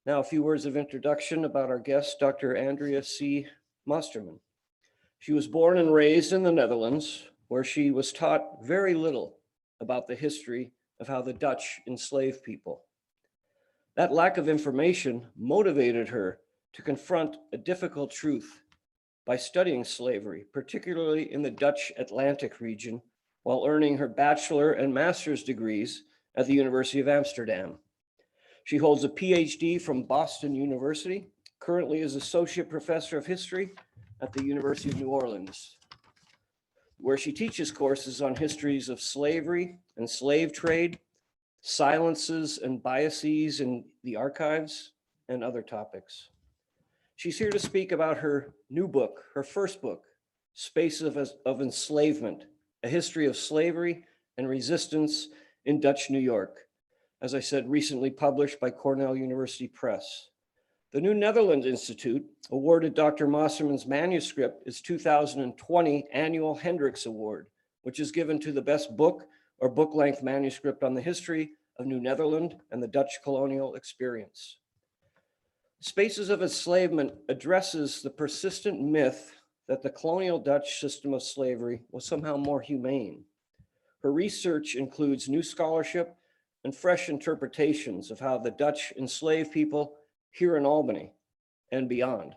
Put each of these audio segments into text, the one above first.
Now, a few words of introduction about our guest, Dr. Andrea C. Mosterman. She was born and raised in the Netherlands, where she was taught very little about the history of how the Dutch enslaved people. That lack of information motivated her to confront a difficult truth by studying slavery, particularly in the Dutch Atlantic region, while earning her bachelor and master's degrees at the University of Amsterdam. She holds a PhD from Boston University, currently is Associate Professor of History at the University of New Orleans, where she teaches courses on histories of slavery and slave trade, silences and biases in the archives, and other topics. She's here to speak about her new book, her first book, Spaces of Enslavement, a history of slavery and resistance in Dutch New York, as I said, recently published by Cornell University Press. The New Netherland Institute awarded Dr. Mosterman's manuscript its 2020 annual Hendricks Award, which is given to the best book or book-length manuscript on the history of New Netherland and the Dutch colonial experience. Spaces of Enslavement addresses the persistent myth that the colonial Dutch system of slavery was somehow more humane. Her research includes new scholarship and fresh interpretations of how the Dutch enslaved people here in Albany and beyond.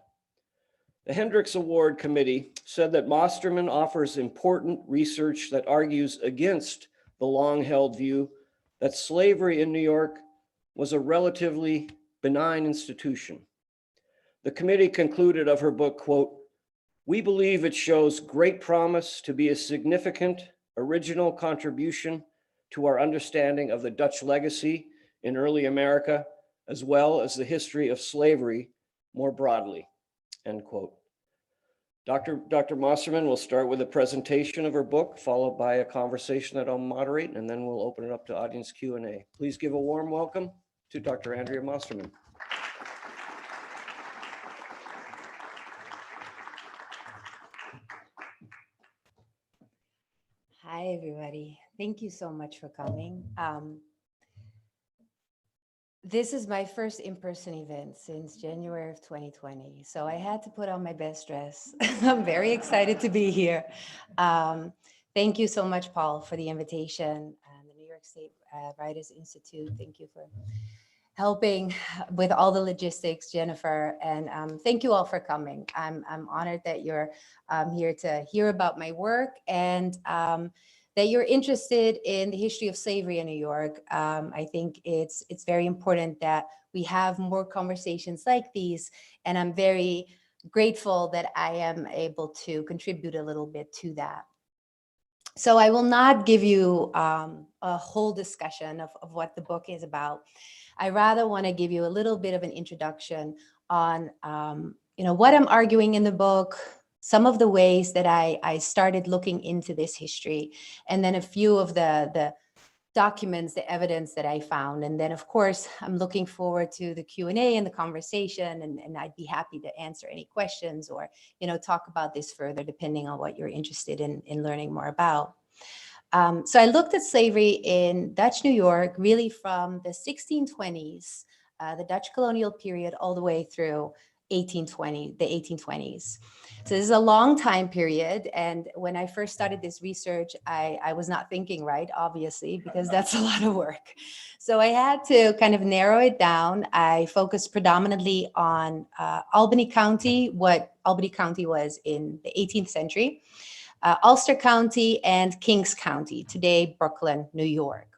The Hendricks Award Committee said that Mosterman offers important research that argues against the long-held view that slavery in New York was a relatively benign institution. The committee concluded of her book, quote, "We believe it shows great promise to be a significant original contribution to our understanding of the Dutch legacy in early America, as well as the history of slavery more broadly," end quote. Dr. Mosterman will start with a presentation of her book, followed by a conversation that I'll moderate, and then we'll open it up to audience Q&A. Please give a warm welcome to Dr. Andrea Mosterman. Hi, everybody. Thank you so much for coming. This is my first in-person event since January of 2020, so I had to put on my best dress. I'm very excited to be here. Thank you so much, Paul, for the invitation. And the New York State Writers Institute, thank you for helping with all the logistics, Jennifer, and thank you all for coming. I'm honored that you're here to hear about my work and that you're interested in the history of slavery in New York. I think it's very important that we have more conversations like these, and I'm very grateful that I am able to contribute a little bit to that. So I will not give you a whole discussion of what the book is about. I rather want to give you a little bit of an introduction on what I'm arguing in the book, some of the ways that I started looking into this history, and then a few of the documents, the evidence that I found. And then, of course, I'm looking forward to the Q&A and the conversation, and I'd be happy to answer any questions or talk about this further, depending on what you're interested in learning more about. So I looked at slavery in Dutch New York, really from the 1620s, the Dutch colonial period, all the way through the 1820s. So this is a long time period. And when I first started this research, I was not thinking right, obviously, because that's a lot of work. So I had to kind of narrow it down. I focused predominantly on Albany County, what Albany County was in the 18th century, Ulster County, and Kings County, today Brooklyn, New York.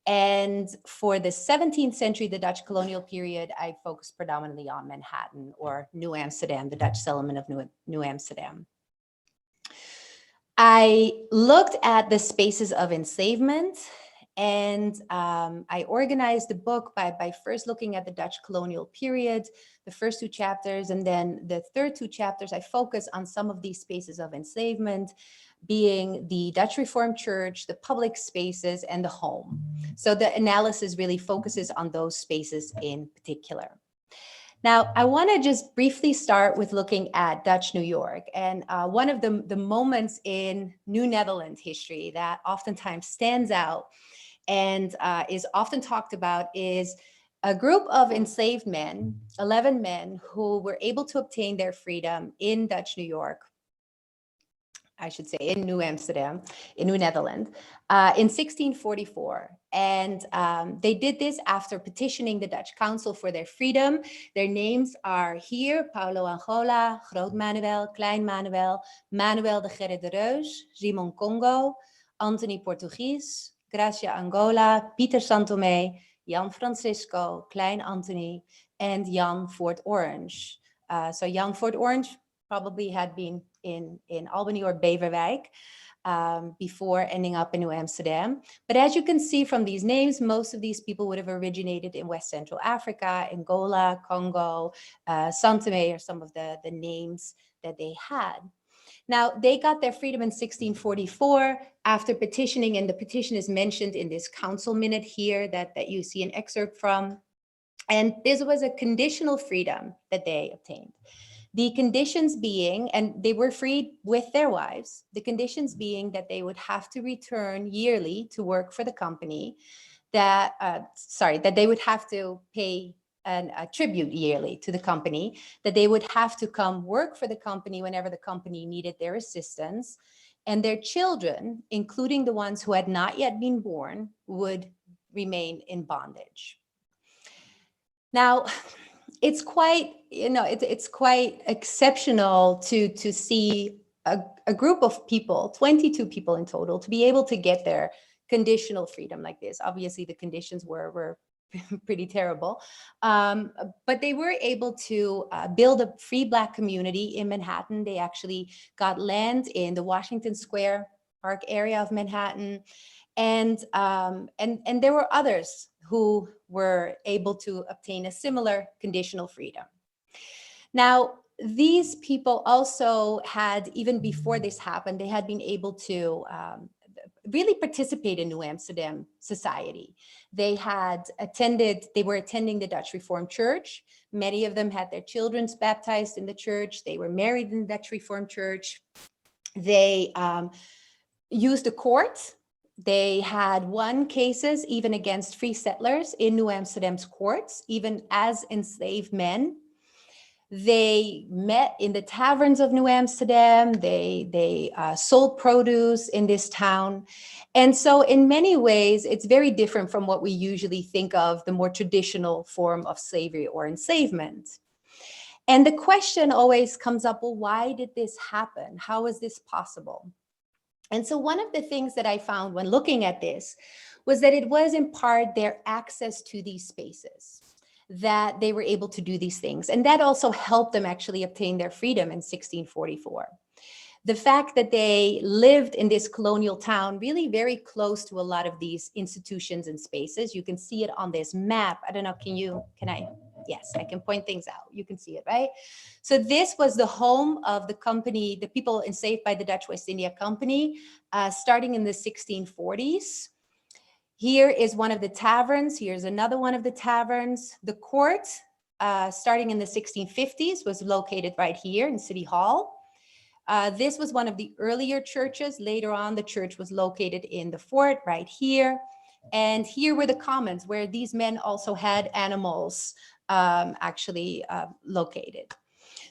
And for the 17th century, the Dutch colonial period, I focused predominantly on Manhattan, or New Amsterdam, the Dutch settlement of New Amsterdam. I looked at the spaces of enslavement, and I organized the book by first looking at the Dutch colonial period, the first two chapters, and then the third two chapters, I focus on some of these spaces of enslavement, being the Dutch Reformed Church, the public spaces, and the home. So the analysis really focuses on those spaces in particular. Now, I want to just briefly start with looking at Dutch New York. And one of the moments in New Netherland history that oftentimes stands out and is often talked about is a group of enslaved men, 11 men, who were able to obtain their freedom in Dutch New York, I should say in New Amsterdam, in New Netherland, in 1644. And they did this after petitioning the Dutch council for their freedom. Their names are here: Paulo Angola, Groot Manuel, Klein Manuel, Manuel de Gerrit de Reus, Simon Congo, Anthony Portuguese, Gracia Angola, Pieter Santomé, Jan Francisco, Klein Anthony, and Jan Fort Orange. So Jan Fort Orange probably had been in Albany or Beverwijk before ending up in New Amsterdam. But as you can see from these names, most of these people would have originated in West Central Africa, Angola, Congo, Santomé are some of the names that they had. Now, they got their freedom in 1644 after petitioning, and the petition is mentioned in this council minute here that you see an excerpt from. And this was a conditional freedom that they obtained. The conditions being, and they were freed with their wives, the conditions being that they would have to return yearly to work for the company, that they would have to pay a tribute yearly to the company, that they would have to come work for the company whenever the company needed their assistance, and their children, including the ones who had not yet been born, would remain in bondage. Now, it's quite, it's quite exceptional to see a group of people, 22 people in total, to be able to get their conditional freedom like this. Obviously, the conditions were pretty terrible, but they were able to build a free Black community in Manhattan. They actually got land in the Washington Square Park area of Manhattan, and there were others who were able to obtain a similar conditional freedom. Now, these people also had, even before this happened, they had been able to really participate in New Amsterdam society. They were attending the Dutch Reformed Church. Many of them had their children baptized in the church. They were married in the Dutch Reformed Church. They used the court. They had won cases even against free settlers in New Amsterdam's courts, even as enslaved men. They met in the taverns of New Amsterdam. They sold produce in this town. And so in many ways, it's very different from what we usually think of the more traditional form of slavery or enslavement. And the question always comes up, well, why did this happen? How is this possible? And so one of the things that I found when looking at this was that it was in part their access to these spaces, that they were able to do these things. And that also helped them actually obtain their freedom in 1644. The fact that they lived in this colonial town, really very close to a lot of these institutions and spaces. You can see it on this map. I don't know, can I? Yes, I can point things out. You can see it, right? So this was the home of the company, the people enslaved by the Dutch West India Company, starting in the 1640s. Here is one of the taverns. Here's another one of the taverns. The court, starting in the 1650s, was located right here in City Hall. This was one of the earlier churches. Later on, the church was located in the fort right here. And here were the commons where these men also had animals located.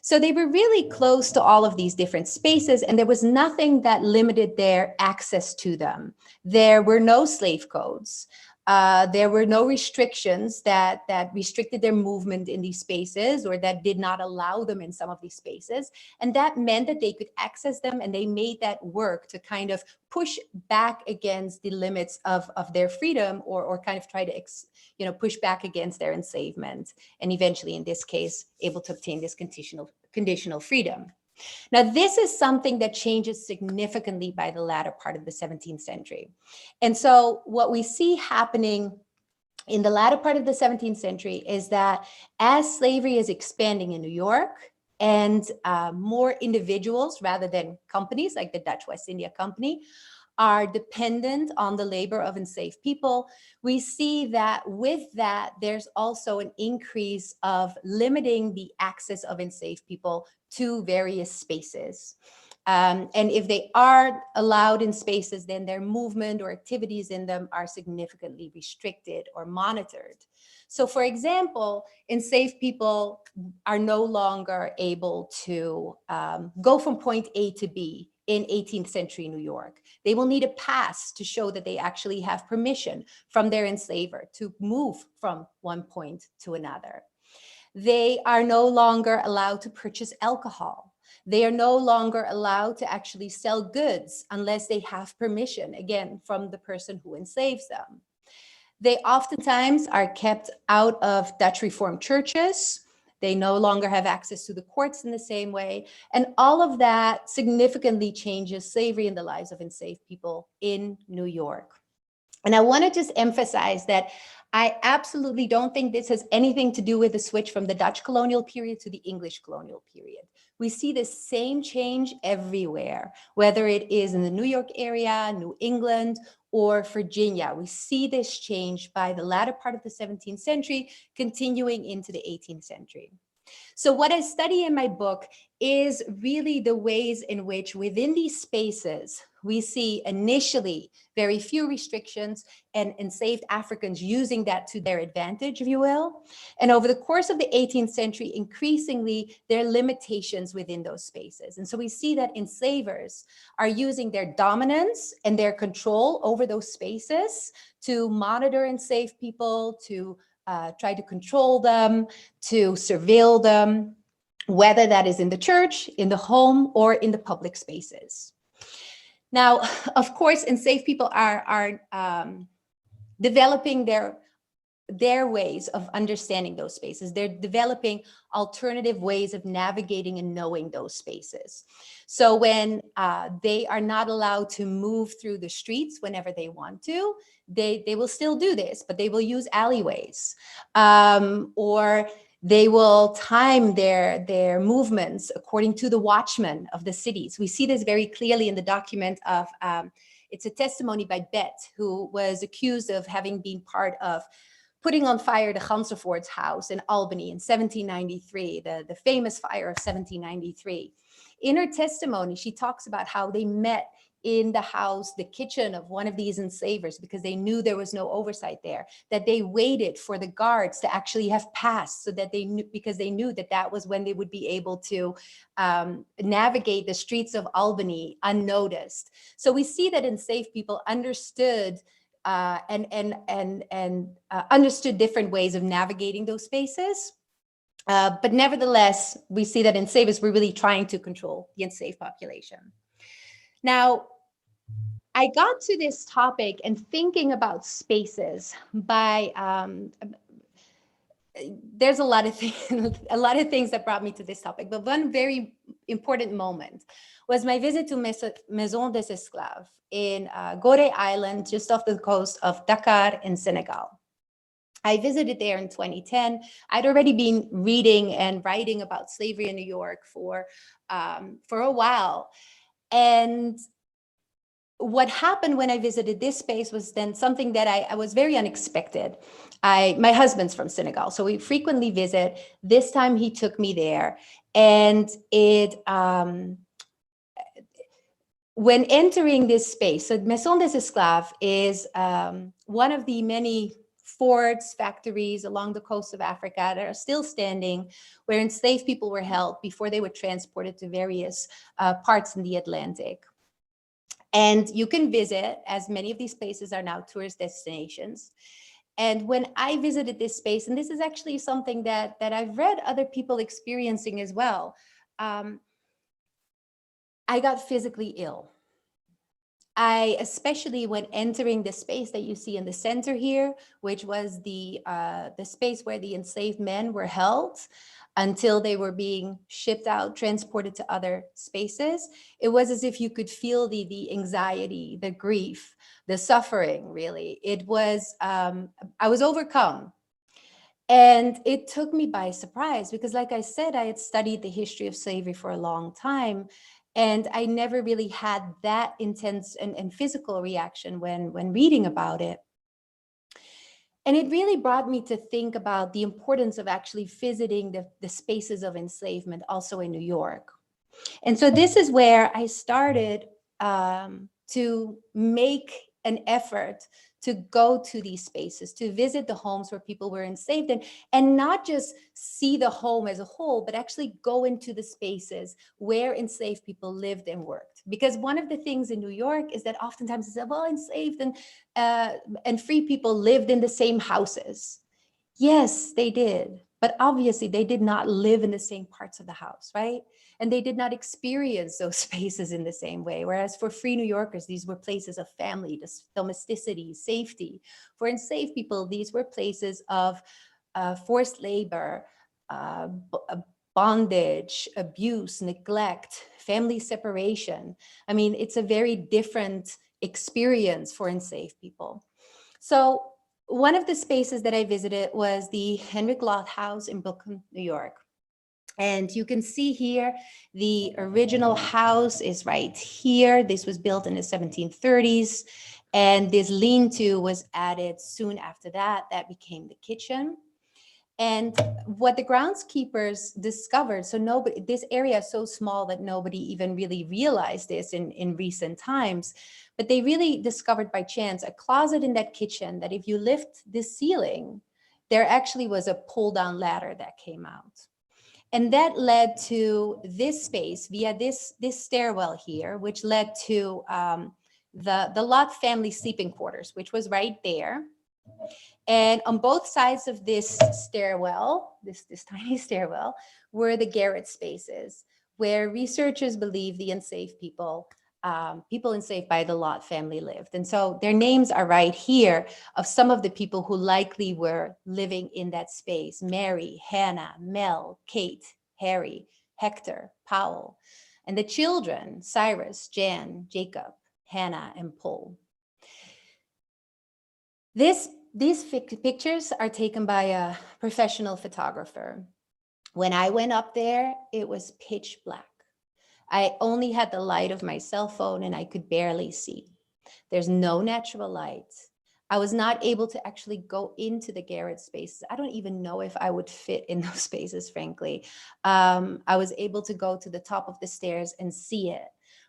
So they were really close to all of these different spaces, and there was nothing that limited their access to them. There were no slave codes. There were no restrictions that restricted their movement in these spaces or that did not allow them in some of these spaces. And that meant that they could access them, and they made that work to kind of push back against the limits of their freedom, or kind of try to push back against their enslavement, and eventually in this case able to obtain this conditional freedom. Now, this is something that changes significantly by the latter part of the 17th century. And so what we see happening in the latter part of the 17th century is that as slavery is expanding in New York, and more individuals rather than companies like the Dutch West India Company are dependent on the labor of enslaved people, we see that with that, there's also an increase of limiting the access of enslaved people to various spaces. And if they are allowed in spaces, then their movement or activities in them are significantly restricted or monitored. So for example, enslaved people are no longer able to go from point A to B in 18th century New York. They will need a pass to show that they actually have permission from their enslaver to move from one point to another. They are no longer allowed to purchase alcohol. They are no longer allowed to actually sell goods unless they have permission, again, from the person who enslaves them. They oftentimes are kept out of Dutch Reformed churches. They no longer have access to the courts in the same way. And all of that significantly changes slavery in the lives of enslaved people in New York. And I want to just emphasize that I absolutely don't think this has anything to do with the switch from the Dutch colonial period to the English colonial period. We see the same change everywhere, whether it is in the New York area, New England, or Virginia. We see this change by the latter part of the 17th century, continuing into the 18th century. So what I study in my book is really the ways in which within these spaces, we see initially very few restrictions and enslaved Africans using that to their advantage, if you will. And over the course of the 18th century, increasingly, there are limitations within those spaces. And so we see that enslavers are using their dominance and their control over those spaces to monitor enslaved people, to try to control them, to surveil them, whether that is in the church, in the home, or in the public spaces. Now, of course, enslaved people are developing their ways of understanding those spaces. They're developing alternative ways of navigating and knowing those spaces. So when they are not allowed to move through the streets whenever they want to, they will still do this, but they will use alleyways, or they will time their movements according to the watchmen of the cities. We see this very clearly in the document of, it's a testimony by Bet, who was accused of having been part of putting on fire the Gansevoort's house in Albany in 1793, the famous fire of 1793. In her testimony, she talks about how they met in the house, the kitchen of one of these enslavers, because they knew there was no oversight there, that they waited for the guards to actually have passed, so that they knew, because they knew that that was when they would be able to navigate the streets of Albany unnoticed. So we see that enslaved people understood understood different ways of navigating those spaces. But nevertheless, we see that enslavers were really trying to control the enslaved population. Now, I got to this topic and thinking about spaces by, there's a lot of things that brought me to this topic, but one very important moment was my visit to Maison des Esclaves in Gorée Island, just off the coast of Dakar in Senegal. I visited there in 2010. I'd already been reading and writing about slavery in New York for a while. And what happened when I visited this space was then something that I was very unexpected. My husband's from Senegal, so we frequently visit. This time he took me there, and when entering this space, so Maison des Esclaves is one of the many forts, factories along the coast of Africa that are still standing, where enslaved people were held before they were transported to various parts in the Atlantic. And you can visit, as many of these places are now tourist destinations. And when I visited this space, and this is actually something that I've read other people experiencing as well, I got physically ill. Especially when entering the space that you see in the center here, which was the space where the enslaved men were held until they were being shipped out, transported to other spaces. It was as if you could feel the anxiety, the grief, the suffering, really. It was, I was overcome. And it took me by surprise because, like I said, I had studied the history of slavery for a long time. And I never really had that intense and physical reaction when reading about it. And it really brought me to think about the importance of actually visiting the spaces of enslavement also in New York. And so this is where I started to make an effort to go to these spaces, to visit the homes where people were enslaved, and not just see the home as a whole, but actually go into the spaces where enslaved people lived and worked. Because one of the things in New York is that oftentimes it's, well, enslaved and free people lived in the same houses. Yes, they did. But obviously they did not live in the same parts of the house, right? And they did not experience those spaces in the same way. Whereas for free New Yorkers, these were places of family, domesticity, safety. For enslaved people, these were places of forced labor, bondage, abuse, neglect, family separation. I mean, it's a very different experience for enslaved people. So one of the spaces that I visited was the Henrik Loth House in Brooklyn, New York. And you can see here, the original house is right here. This was built in the 1730s. And this lean-to was added soon after that. That became the kitchen. And what the groundskeepers discovered, so nobody, this area is so small that nobody even really realized this in recent times, but they really discovered by chance a closet in that kitchen that if you lift the ceiling, there actually was a pull down ladder that came out. And that led to this space via this stairwell here, which led to the Lot family sleeping quarters, which was right there. And on both sides of this stairwell, this tiny stairwell, were the garret spaces, where researchers believe the enslaved people, people enslaved by the Lot family lived. And so their names are right here of some of the people who likely were living in that space: Mary, Hannah, Mel, Kate, Harry, Hector, Powell. And the children: Cyrus, Jan, Jacob, Hannah, and Paul. These pictures are taken by a professional photographer. When I went up there, it was pitch black. I only had the light of my cell phone and I could barely see. There's no natural light. I was not able to actually go into the garret spaces. I don't even know if I would fit in those spaces, frankly. I was able to go to the top of the stairs and see it,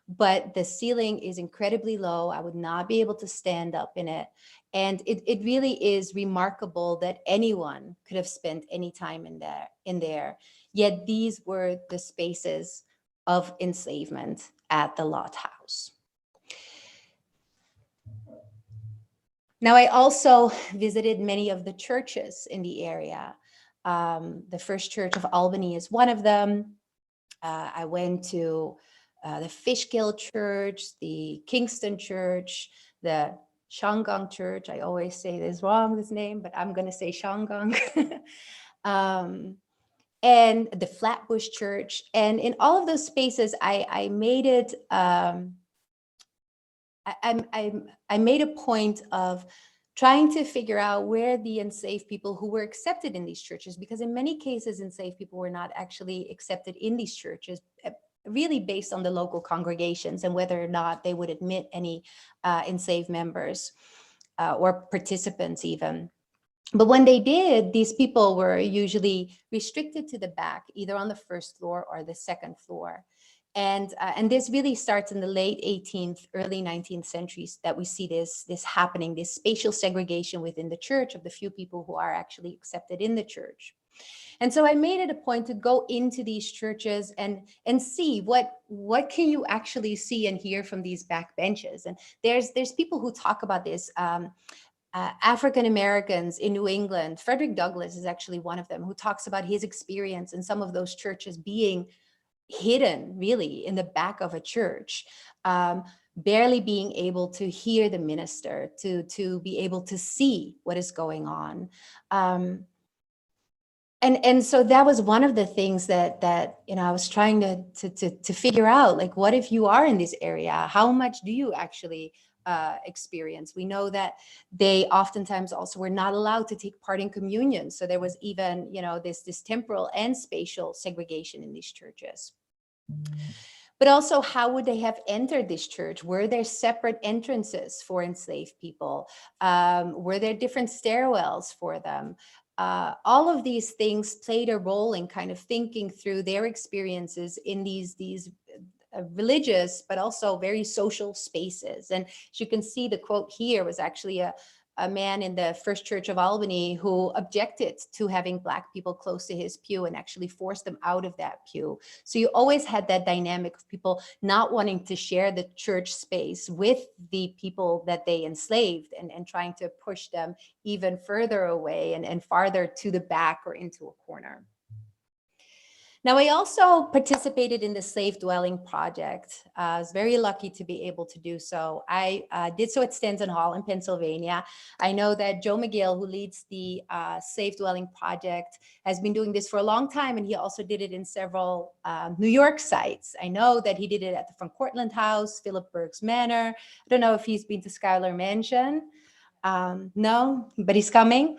but the ceiling is incredibly low. I would not be able to stand up in it. And it really is remarkable that anyone could have spent any time in there. Yet these were the spaces of enslavement at the Lot House. Now, I also visited many of the churches in the area. The First Church of Albany is one of them. I went to the Fishkill Church, the Kingston Church, the Shangang Church. I always say this wrong, this name, but I'm going to say Shangang. And the Flatbush Church. And in all of those spaces, I made it, I made a point of trying to figure out where the enslaved people who were accepted in these churches, because in many cases, enslaved people were not actually accepted in these churches, really based on the local congregations and whether or not they would admit any enslaved members or participants even. But when they did, these people were usually restricted to the back, either on the first floor or the second floor. And this really starts in the late 18th, early 19th centuries that we see this happening, this spatial segregation within the church of the few people who are actually accepted in the church. And so I made it a point to go into these churches and see what can you actually see and hear from these back benches. And there's people who talk about this. African Americans in New England, Frederick Douglass is actually one of them, who talks about his experience in some of those churches being hidden really in the back of a church, barely being able to hear the minister, to be able to see what is going on. And so that was one of the things that I was trying to figure out, like, what if you are in this area? How much do you actually experience? We know that they oftentimes also were not allowed to take part in communion. So there was even, this temporal and spatial segregation in these churches. But also, how would they have entered this church? Were there separate entrances for enslaved people? Were there different stairwells for them? All of these things played a role in kind of thinking through their experiences in these religious, but also very social spaces. And as you can see, the quote here was actually a man in the First Church of Albany who objected to having Black people close to his pew and actually forced them out of that pew. So you always had that dynamic of people not wanting to share the church space with the people that they enslaved, and trying to push them even further away and farther to the back or into a corner. Now, I also participated in the Slave Dwelling Project. I was very lucky to be able to do so. I did so at Stanton Hall in Pennsylvania. I know that Joe McGill, who leads the Slave Dwelling Project, has been doing this for a long time, and he also did it in several New York sites. I know that he did it at the Frank Cortlandt House, Philip Berg's Manor. I don't know if he's been to Schuyler Mansion. No, but he's coming.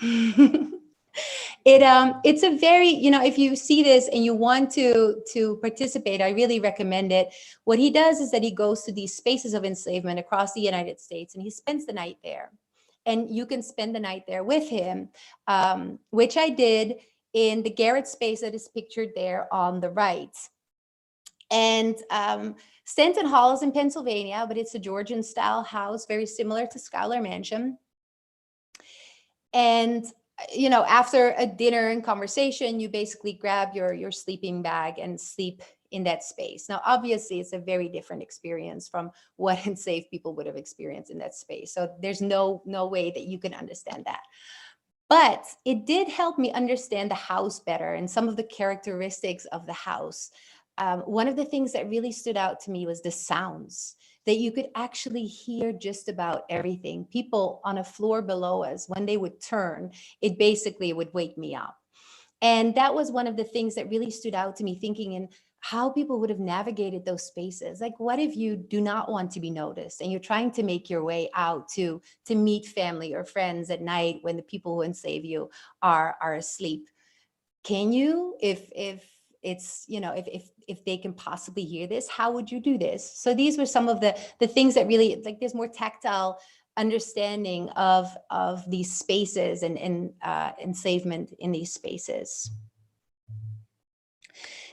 It's a very, if you see this and you want to participate, I really recommend it. What he does is that he goes to these spaces of enslavement across the United States, and he spends the night there. And you can spend the night there with him, which I did in the Garrett space that is pictured there on the right. And Stanton Hall is in Pennsylvania, but it's a Georgian style house, very similar to Schuyler Mansion. And after a dinner and conversation, you basically grab your sleeping bag and sleep in that space. Now, obviously, it's a very different experience from what enslaved people would have experienced in that space. So there's no way that you can understand that. But it did help me understand the house better and some of the characteristics of the house. One of the things that really stood out to me was the sounds, that you could actually hear just about everything. People on a floor below us, when they would turn, it basically would wake me up. And that was one of the things that really stood out to me, thinking in how people would have navigated those spaces. Like, what if you do not want to be noticed and you're trying to make your way out to meet family or friends at night when the people who enslave you are asleep? Can you, if it's, if they can possibly hear this, how would you do this? So these were some of the things that really, like, there's more tactile understanding of these spaces and enslavement in these spaces.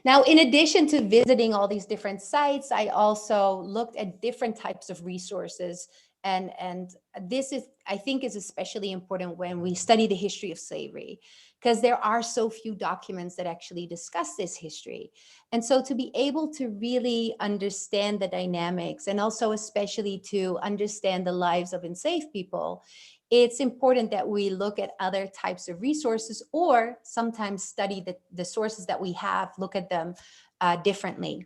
Now, in addition to visiting all these different sites, I also looked at different types of resources. And this is, I think, is especially important when we study the history of slavery, because there are so few documents that actually discuss this history. And so to be able to really understand the dynamics, and also especially to understand the lives of enslaved people, it's important that we look at other types of resources, or sometimes study the sources that we have, look at them differently.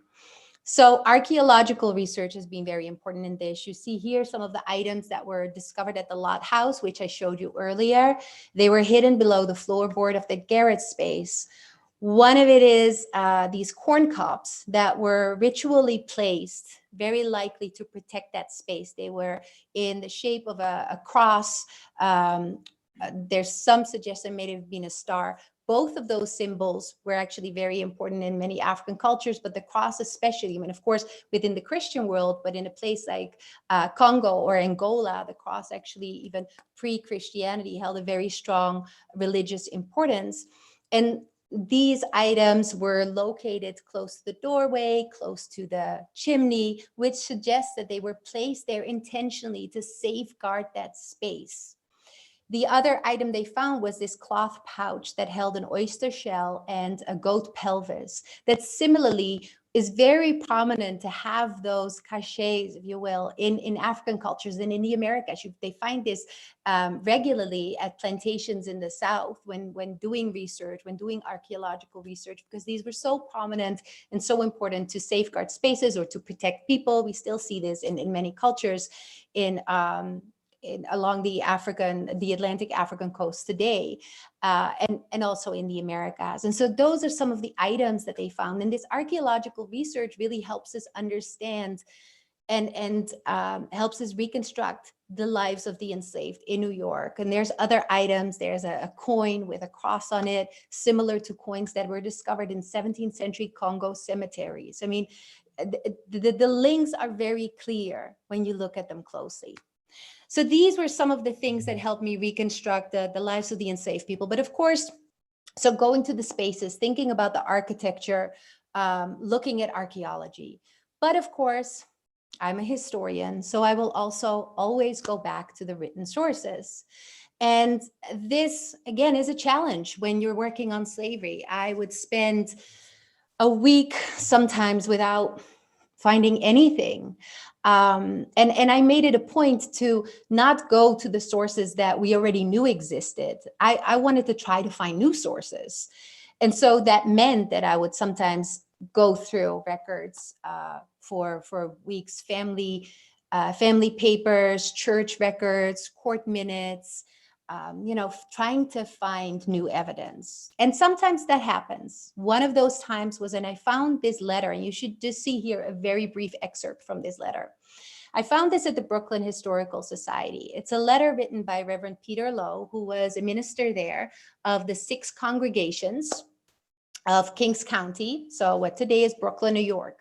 So archaeological research has been very important in this. You see here some of the items that were discovered at the Lott House, which I showed you earlier. They were hidden below the floorboard of the Garrett space. One of it is these corn cobs that were ritually placed, very likely to protect that space. They were in the shape of a cross. There's some suggestion it may have been a star. Both of those symbols were actually very important in many African cultures, but the cross especially. I mean, of course, within the Christian world, but in a place like Congo or Angola, the cross actually, even pre-Christianity, held a very strong religious importance. And these items were located close to the doorway, close to the chimney, which suggests that they were placed there intentionally to safeguard that space. The other item they found was this cloth pouch that held an oyster shell and a goat pelvis that similarly is very prominent to have those cachets, if you will, in African cultures and in the Americas. They find this regularly at plantations in the South when doing research, when doing archaeological research, because these were so prominent and so important to safeguard spaces or to protect people. We still see this in many cultures along the Atlantic African coast today, and also in the Americas. And so those are some of the items that they found. And this archaeological research really helps us understand and helps us reconstruct the lives of the enslaved in New York. And there's other items. There's a coin with a cross on it, similar to coins that were discovered in 17th century Congo cemeteries. I mean, the links are very clear when you look at them closely. So these were some of the things that helped me reconstruct the lives of the enslaved people. But of course, so going to the spaces, thinking about the architecture, looking at archaeology. But of course, I'm a historian, so I will also always go back to the written sources. And this, again, is a challenge when you're working on slavery. I would spend a week sometimes without finding anything. And I made it a point to not go to the sources that we already knew existed. I wanted to try to find new sources. And so that meant that I would sometimes go through records for weeks, family papers, church records, court minutes, trying to find new evidence. And sometimes that happens. One of those times was, and I found this letter, and you should just see here a very brief excerpt from this letter. I found this at the Brooklyn Historical Society. It's a letter written by Reverend Peter Lowe, who was a minister there of the 6 congregations of Kings County. So what today is Brooklyn, New York.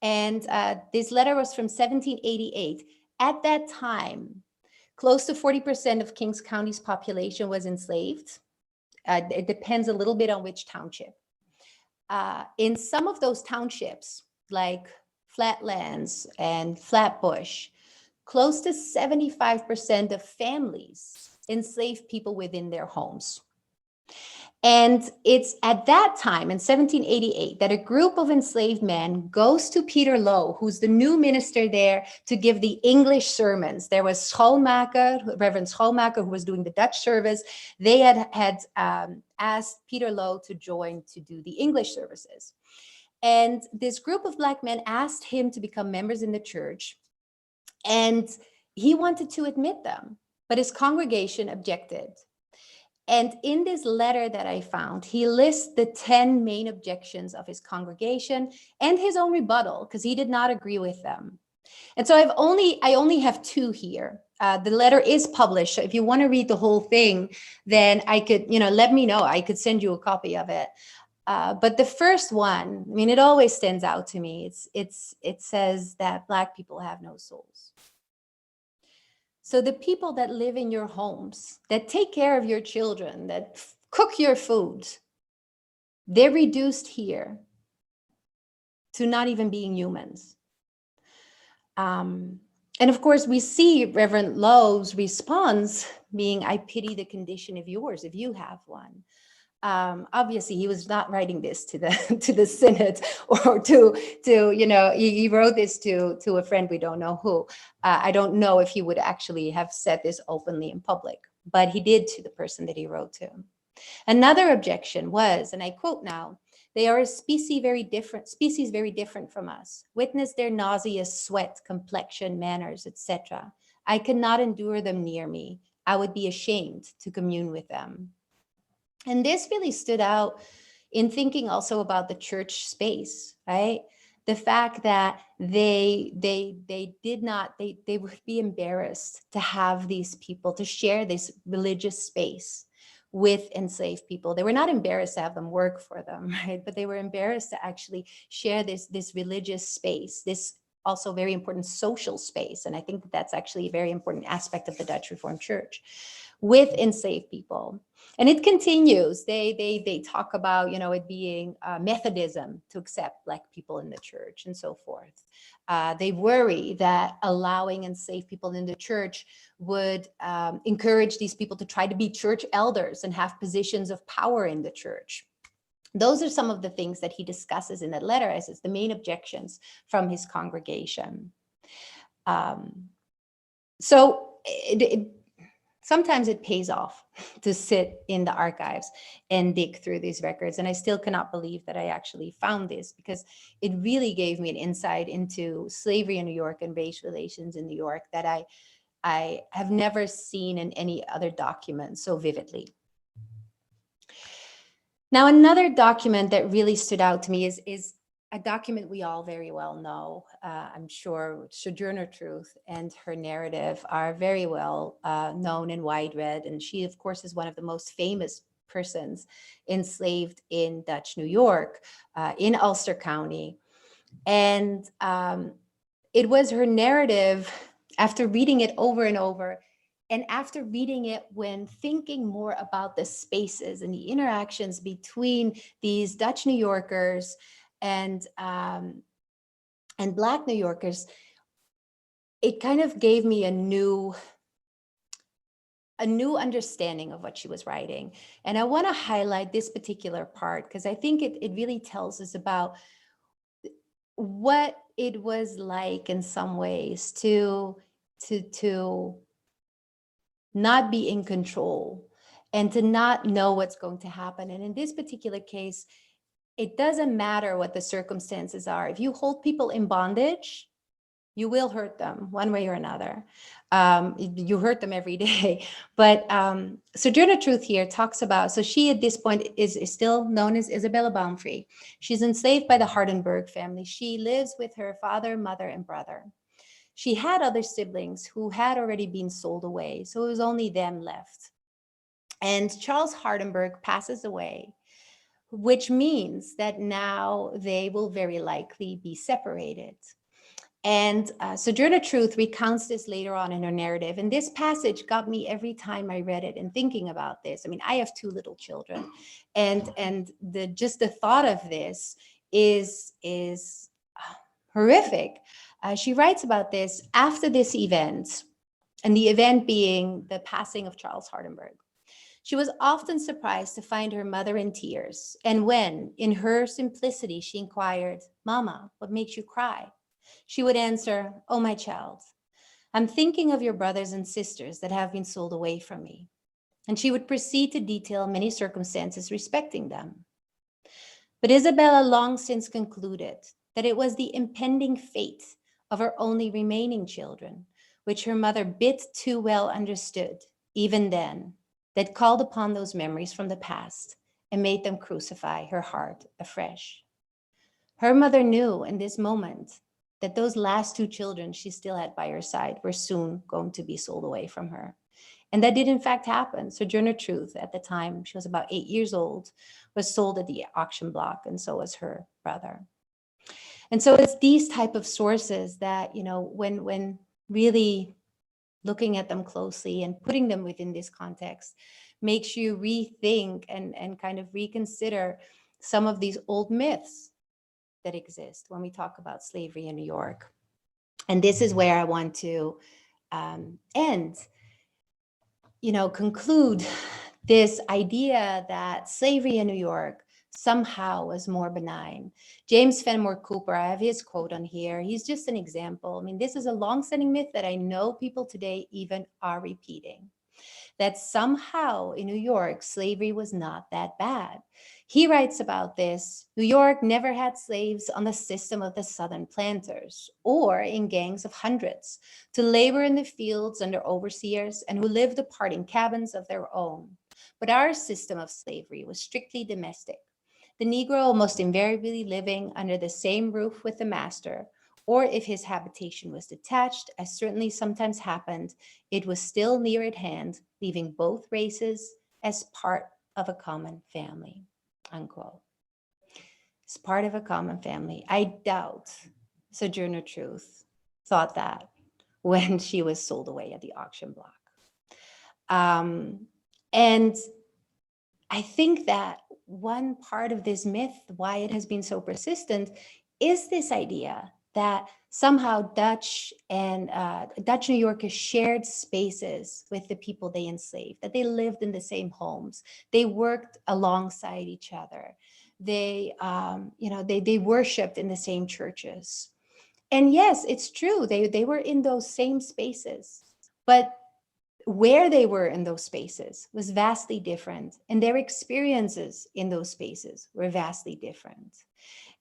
And this letter was from 1788. At that time, close to 40% of Kings County's population was enslaved. It depends a little bit on which township. In some of those townships, like Flatlands and Flatbush, close to 75% of families enslaved people within their homes. And it's at that time in 1788 that a group of enslaved men goes to Peter Lowe, who's the new minister there, to give the English sermons. There was Schoolmaker, Reverend Schoolmaker, who was doing the Dutch service. They had asked Peter Lowe to join to do the English services. And this group of Black men asked him to become members in the church. And he wanted to admit them, but his congregation objected. And in this letter that I found, he lists the 10 main objections of his congregation and his own rebuttal, because he did not agree with them. And so I only have 2 here. The letter is published. So if you want to read the whole thing, then I could, let me know. I could send you a copy of it. But the first one, it always stands out to me. It says that Black people have no souls. So the people that live in your homes, that take care of your children, that cook your food, they're reduced here to not even being humans. And of course, we see Reverend Lowe's response being, I pity the condition of yours if you have one. Obviously, he was not writing this to the synod or he wrote this to a friend we don't know who. I don't know if he would actually have said this openly in public, but he did to the person that he wrote to. Another objection was, and I quote now, they are a species very different from us. Witness their nauseous sweat, complexion, manners, etc. I cannot endure them near me. I would be ashamed to commune with them. And this really stood out in thinking also about the church space, right? The fact that they would be embarrassed to have these people, to share this religious space with enslaved people. They were not embarrassed to have them work for them, right? But they were embarrassed to actually share this religious space, this also very important social space. And I think that that's actually a very important aspect of the Dutch Reformed Church with enslaved people. And it continues. They talk about, it being Methodism to accept Black people in the church and so forth. They worry that allowing enslaved people in the church would encourage these people to try to be church elders and have positions of power in the church. Those are some of the things that he discusses in that letter as the main objections from his congregation. Sometimes it pays off to sit in the archives and dig through these records. And I still cannot believe that I actually found this, because it really gave me an insight into slavery in New York and race relations in New York that I have never seen in any other document so vividly. Now, another document that really stood out to me is a document we all very well know. I'm sure Sojourner Truth and her narrative are very well known and wide read. And she, of course, is one of the most famous persons enslaved in Dutch New York, in Ulster County. And it was her narrative after reading it over and over, and after reading it when thinking more about the spaces and the interactions between these Dutch New Yorkers and Black New Yorkers, it kind of gave me a new understanding of what she was writing. And I want to highlight this particular part because I think it really tells us about what it was like in some ways to not be in control and to not know what's going to happen. And in this particular case, it doesn't matter what the circumstances are. If you hold people in bondage, you will hurt them one way or another. You hurt them every day. But Sojourner Truth here talks about, so she at this point is still known as Isabella Baumfree. She's enslaved by the Hardenberg family. She lives with her father, mother, and brother. She had other siblings who had already been sold away, so it was only them left. And Charles Hardenberg passes away, which means that now they will very likely be separated. And Sojourner Truth recounts this later on in her narrative. And this passage got me every time I read it and thinking about this. I mean, I have 2 little children, and just the thought of this is horrific. She writes about this after this event, and the event being the passing of Charles Hardenberg. She was often surprised to find her mother in tears. And when, in her simplicity, she inquired, "Mama, what makes you cry?" she would answer, "Oh, my child, I'm thinking of your brothers and sisters that have been sold away from me." And she would proceed to detail many circumstances respecting them. But Isabella long since concluded that it was the impending fate of her only remaining children, which her mother bit too well understood, even then, that called upon those memories from the past and made them crucify her heart afresh. Her mother knew in this moment that those last 2 children she still had by her side were soon going to be sold away from her. And that did in fact happen. Sojourner Truth, at the time, she was about 8 years old, was sold at the auction block, and so was her brother. And so it's these type of sources that, you know, when really looking at them closely and putting them within this context makes you rethink and kind of reconsider some of these old myths that exist when we talk about slavery in New York. And this is where I want to conclude this idea that slavery in New York somehow was more benign. James Fenimore Cooper, I have his quote on here. He's just an example. I mean, this is a long-standing myth that I know people today even are repeating, that somehow in New York, slavery was not that bad. He writes about this: New York never had slaves on the system of the Southern planters or in gangs of hundreds to labor in the fields under overseers and who lived apart in cabins of their own. But our system of slavery was strictly domestic, the Negro almost invariably living under the same roof with the master, or if his habitation was detached, as certainly sometimes happened, it was still near at hand, leaving both races as part of a common family, unquote. As part of a common family. I doubt Sojourner Truth thought that when she was sold away at the auction block. And I think that one part of this myth, why it has been so persistent, is this idea that somehow Dutch New Yorkers shared spaces with the people they enslaved, that they lived in the same homes, they worked alongside each other, they worshipped in the same churches. And yes, it's true, they were in those same spaces, but where they were in those spaces was vastly different, and their experiences in those spaces were vastly different.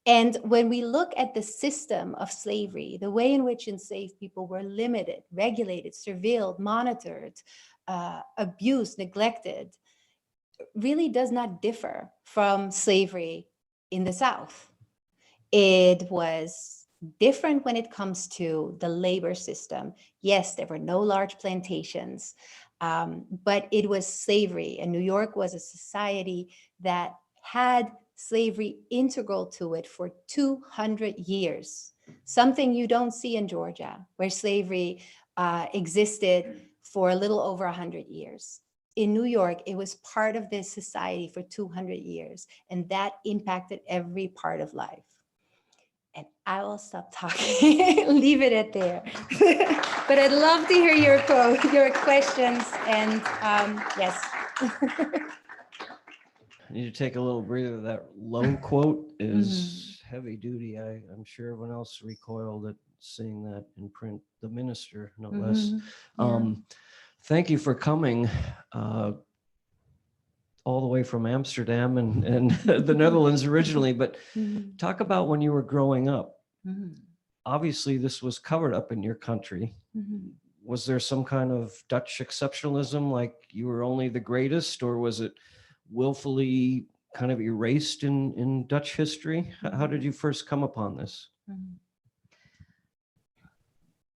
And when we look at the system of slavery, the way in which enslaved people were limited, regulated, surveilled, monitored, abused, neglected, really does not differ from slavery in the South. It was different when it comes to the labor system. Yes, there were no large plantations, but it was slavery. And New York was a society that had slavery integral to it for 200 years, something you don't see in Georgia, where slavery existed for a little over 100 years. In New York, it was part of this society for 200 years, and that impacted every part of life. And I will stop talking, leave it at there. But I'd love to hear your questions, and yes. I need to take a little breather. That low quote is heavy duty. I'm sure everyone else recoiled at seeing that in print. The minister, no less. Yeah. Thank you for coming all the way from Amsterdam and the Netherlands originally. But talk about when you were growing up. Obviously, this was covered up in your country. Was there some kind of Dutch exceptionalism, like you were only the greatest, or was it willfully kind of erased in Dutch history? How did you first come upon this?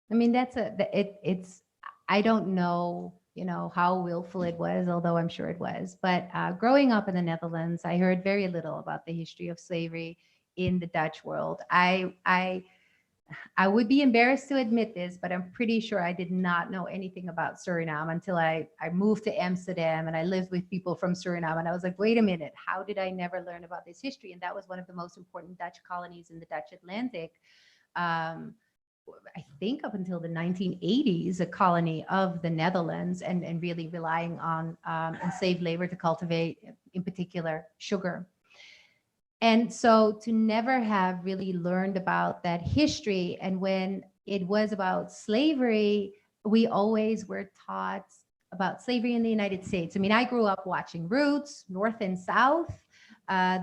I mean, it's I don't know, how willful it was, although I'm sure it was. But growing up in the Netherlands, I heard very little about the history of slavery in the Dutch world. I would be embarrassed to admit this, but I'm pretty sure I did not know anything about Suriname until I moved to Amsterdam and I lived with people from Suriname. And I was like, wait a minute, how did I never learn about this history? And that was one of the most important Dutch colonies in the Dutch Atlantic. I think up until the 1980s, a colony of the Netherlands, and really relying on enslaved labor to cultivate, in particular, sugar. And so to never have really learned about that history, and when it was about slavery, we always were taught about slavery in the United States. I mean, I grew up watching Roots, North and South.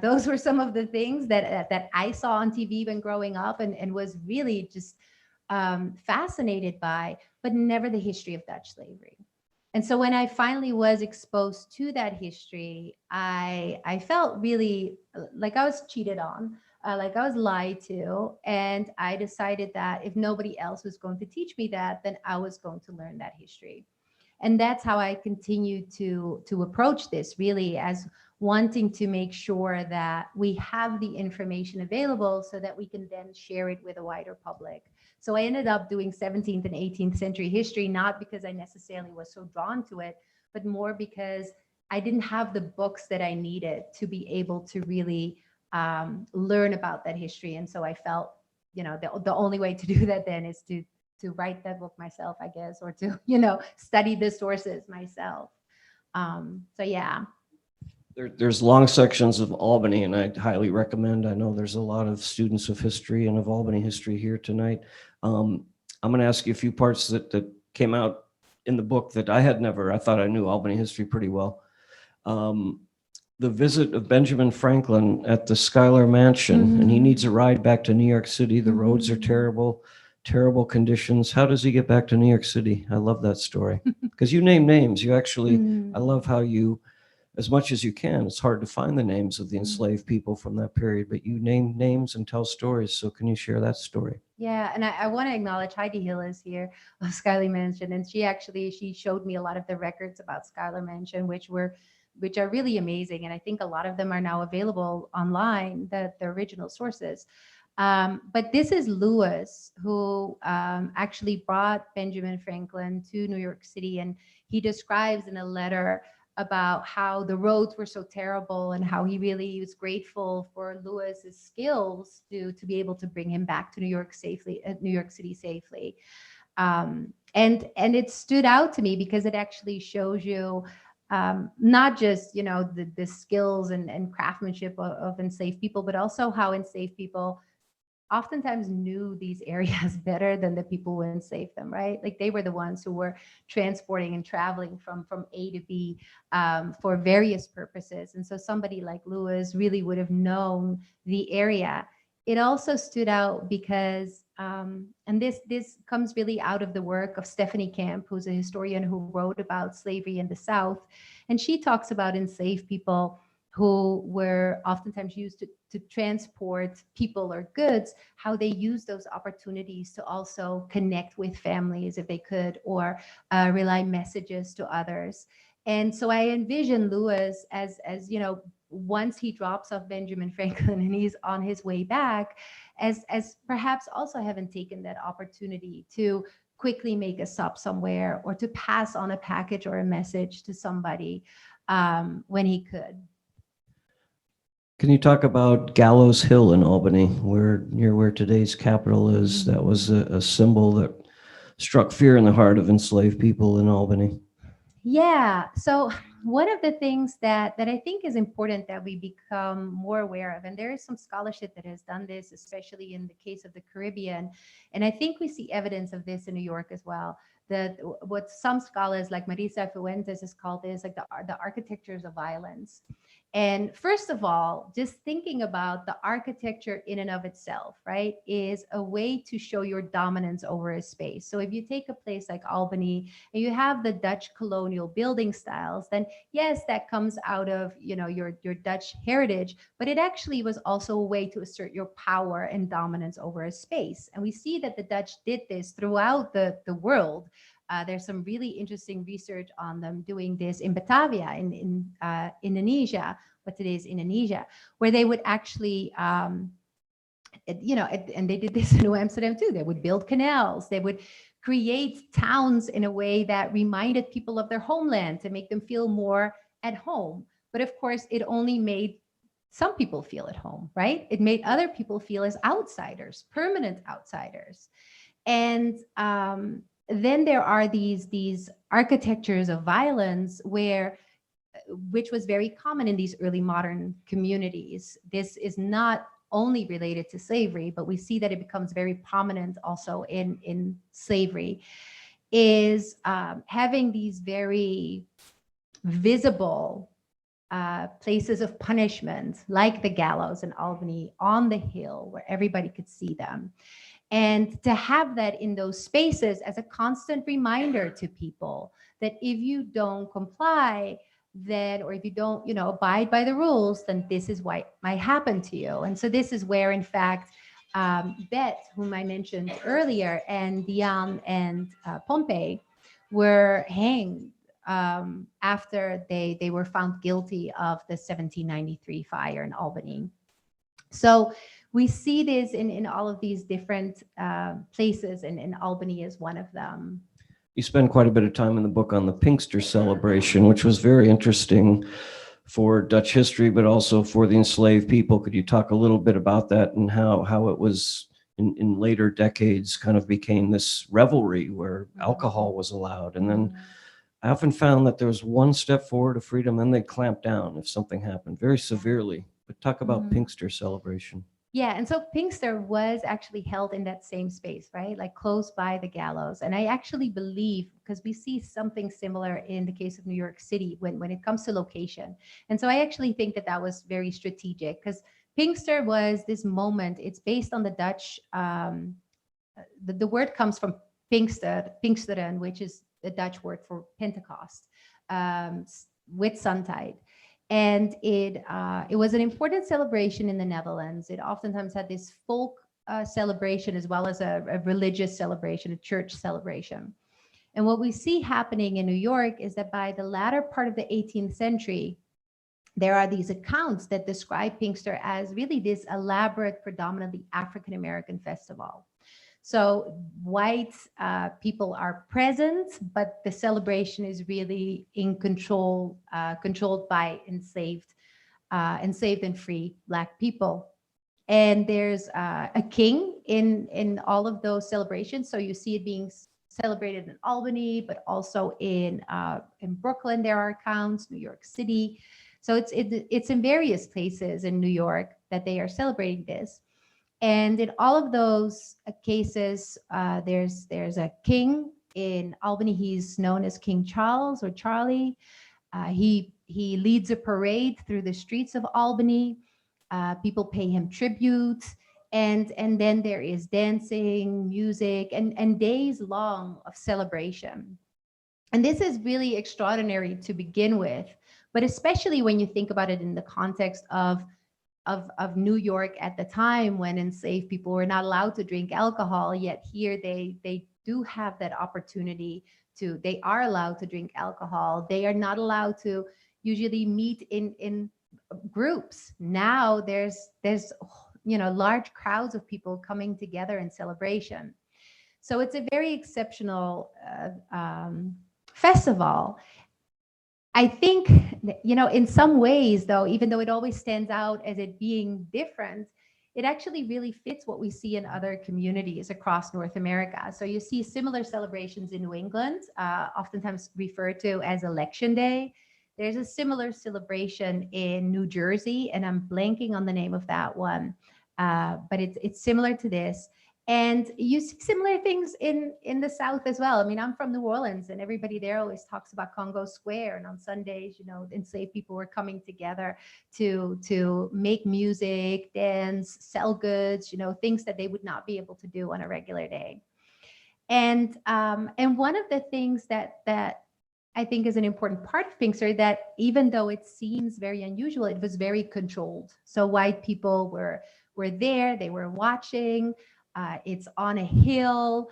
Those were some of the things that I saw on TV when growing up, and was really just fascinated by, but never the history of Dutch slavery. And so when I finally was exposed to that history, I felt really like I was cheated on, like I was lied to. And I decided that if nobody else was going to teach me that, then I was going to learn that history. And that's how I continue to approach this, really, as wanting to make sure that we have the information available so that we can then share it with a wider public. So I ended up doing 17th and 18th century history, not because I necessarily was so drawn to it, but more because I didn't have the books that I needed to be able to really learn about that history. And so I felt, the only way to do that then is to write that book myself, I guess, or to, study the sources myself. So yeah. There's long sections of Albany, and I highly recommend. I know there's a lot of students of history and of Albany history here tonight. I'm going to ask you a few parts that came out in the book that I thought I knew Albany history pretty well. The visit of Benjamin Franklin at the Schuyler Mansion, and he needs a ride back to New York City. The roads are terrible conditions. How does he get back to New York City? I love that story because you name names. You actually, I love how you, as much as you can, it's hard to find the names of the enslaved people from that period, but you name names and tell stories. So can you share that story? Yeah, and I want to acknowledge Heidi Hill is here of Schuyler Mansion, and she showed me a lot of the records about Schuyler Mansion, which are really amazing, and I think a lot of them are now available online, the original sources. But this is Lewis, who actually brought Benjamin Franklin to New York City, and he describes in a letter about how the roads were so terrible and how he really was grateful for Lewis's skills to be able to bring him back to New York City safely. And it stood out to me because it actually shows you not just, the skills and craftsmanship of enslaved people, but also how enslaved people oftentimes knew these areas better than the people who enslaved them, right? Like they were the ones who were transporting and traveling from A to B for various purposes. And so somebody like Lewis really would have known the area. It also stood out because, and this comes really out of the work of Stephanie Camp, who's a historian who wrote about slavery in the South. And she talks about enslaved people who were oftentimes used to transport people or goods, how they used those opportunities to also connect with families if they could, or relay messages to others. And so I envision Lewis as once he drops off Benjamin Franklin and he's on his way back, as perhaps also having taken that opportunity to quickly make a stop somewhere or to pass on a package or a message to somebody when he could. Can you talk about Gallows Hill in Albany, near where today's Capitol is? That was a symbol that struck fear in the heart of enslaved people in Albany. Yeah. So one of the things that I think is important that we become more aware of, and there is some scholarship that has done this, especially in the case of the Caribbean, and I think we see evidence of this in New York as well. That what some scholars like Marisa Fuentes has called this like the architectures of violence. And first of all, just thinking about the architecture in and of itself, right, is a way to show your dominance over a space. So if you take a place like Albany and you have the Dutch colonial building styles, then yes, that comes out of your Dutch heritage, but it actually was also a way to assert your power and dominance over a space. And we see that the Dutch did this throughout the world. There's some really interesting research on them doing this in Batavia, in Indonesia, what today is Indonesia, where they would actually, and they did this in New Amsterdam too. They would build canals. They would create towns in a way that reminded people of their homeland to make them feel more at home. But of course, it only made some people feel at home, right? It made other people feel as outsiders, permanent outsiders. And then there are these architectures of violence which was very common in these early modern communities. This is not only related to slavery, but we see that it becomes very prominent also in slavery, is having these very visible places of punishment, like the gallows in Albany on the hill where everybody could see them. And to have that in those spaces as a constant reminder to people that if you don't comply, then, or if you don't, abide by the rules, then this is what might happen to you. And so this is where, in fact, Bet, whom I mentioned earlier, and Diane and Pompey were hanged after they were found guilty of the 1793 fire in Albany. So we see this in all of these different places, and Albany is one of them. You spend quite a bit of time in the book on the Pinkster celebration, which was very interesting for Dutch history, but also for the enslaved people. Could you talk a little bit about that and how it was in later decades kind of became this revelry where alcohol was allowed? And then I often found that there was one step forward of freedom, then they'd clamp down if something happened very severely. But talk about Pinkster celebration. Yeah, and so Pinkster was actually held in that same space, right? Like close by the gallows. And I actually believe, because we see something similar in the case of New York City when it comes to location. And so I actually think that was very strategic, because Pinkster was this moment. It's based on the Dutch, the word comes from Pinkster, Pinksteren, which is the Dutch word for Pentecost, Whitsuntide. And it was an important celebration in the Netherlands. It oftentimes had this folk celebration as well as a religious celebration, a church celebration. And what we see happening in New York is that by the latter part of the 18th century, there are these accounts that describe Pinkster as really this elaborate, predominantly African-American festival. So white people are present, but the celebration is really in controlled by enslaved and free Black people. And there's a king in all of those celebrations. So you see it being celebrated in Albany, but also in Brooklyn there are accounts, New York City. So it's in various places in New York that they are celebrating this. And in all of those cases, there's a king in Albany. He's known as King Charles or Charlie. He leads a parade through the streets of Albany. People pay him tribute, and then there is dancing, music, and days long of celebration. And this is really extraordinary to begin with, but especially when you think about it in the context of New York at the time, when enslaved people were not allowed to drink alcohol, yet here they do have that opportunity they are allowed to drink alcohol. They are not allowed to usually meet in groups. Now there's large crowds of people coming together in celebration. So it's a very exceptional festival. I think, in some ways, though, even though it always stands out as it being different, it actually really fits what we see in other communities across North America. So you see similar celebrations in New England, oftentimes referred to as Election Day. There's a similar celebration in New Jersey, and I'm blanking on the name of that one, but it's similar to this. And you see similar things in the South as well. I mean, I'm from New Orleans, and everybody there always talks about Congo Square. And on Sundays, enslaved people were coming together to make music, dance, sell goods, things that they would not be able to do on a regular day. And one of the things that I think is an important part of Pinkster, that even though it seems very unusual, it was very controlled. So white people were there, they were watching. It's on a hill,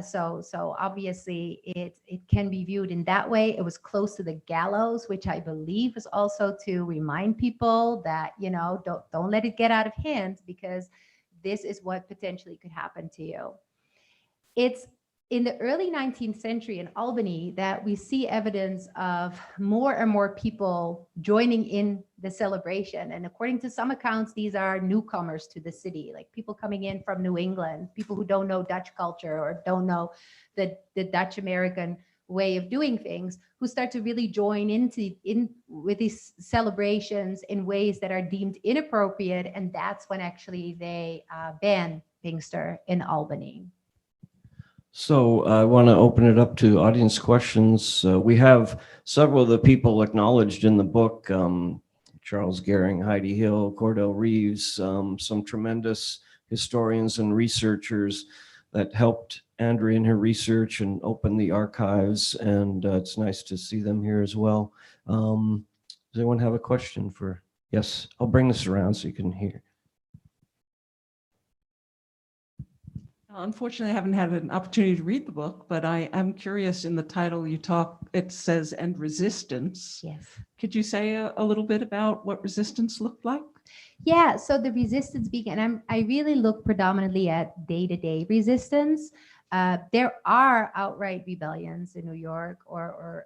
so obviously it can be viewed in that way. It was close to the gallows, which I believe is also to remind people that don't let it get out of hand, because this is what potentially could happen to you. It's in the early 19th century in Albany that we see evidence of more and more people joining in the celebration. And according to some accounts, these are newcomers to the city, like people coming in from New England, people who don't know Dutch culture or don't know the Dutch American way of doing things, who start to really join in with these celebrations in ways that are deemed inappropriate. And that's when actually they ban Pinkster in Albany. So I want to open it up to audience questions. We have several of the people acknowledged in the book, Charles Gehring, Heidi Hill, Cordell Reeves, some tremendous historians and researchers that helped Andrea in her research and open the archives. And it's nice to see them here as well. Does anyone have a question for? Yes, I'll bring this around so you can hear. Unfortunately, I haven't had an opportunity to read the book, but I am curious. In the title, it says, "and resistance." Yes. Could you say a little bit about what resistance looked like? Yeah, so the resistance began, I really look predominantly at day-to-day resistance. There are outright rebellions in New York, or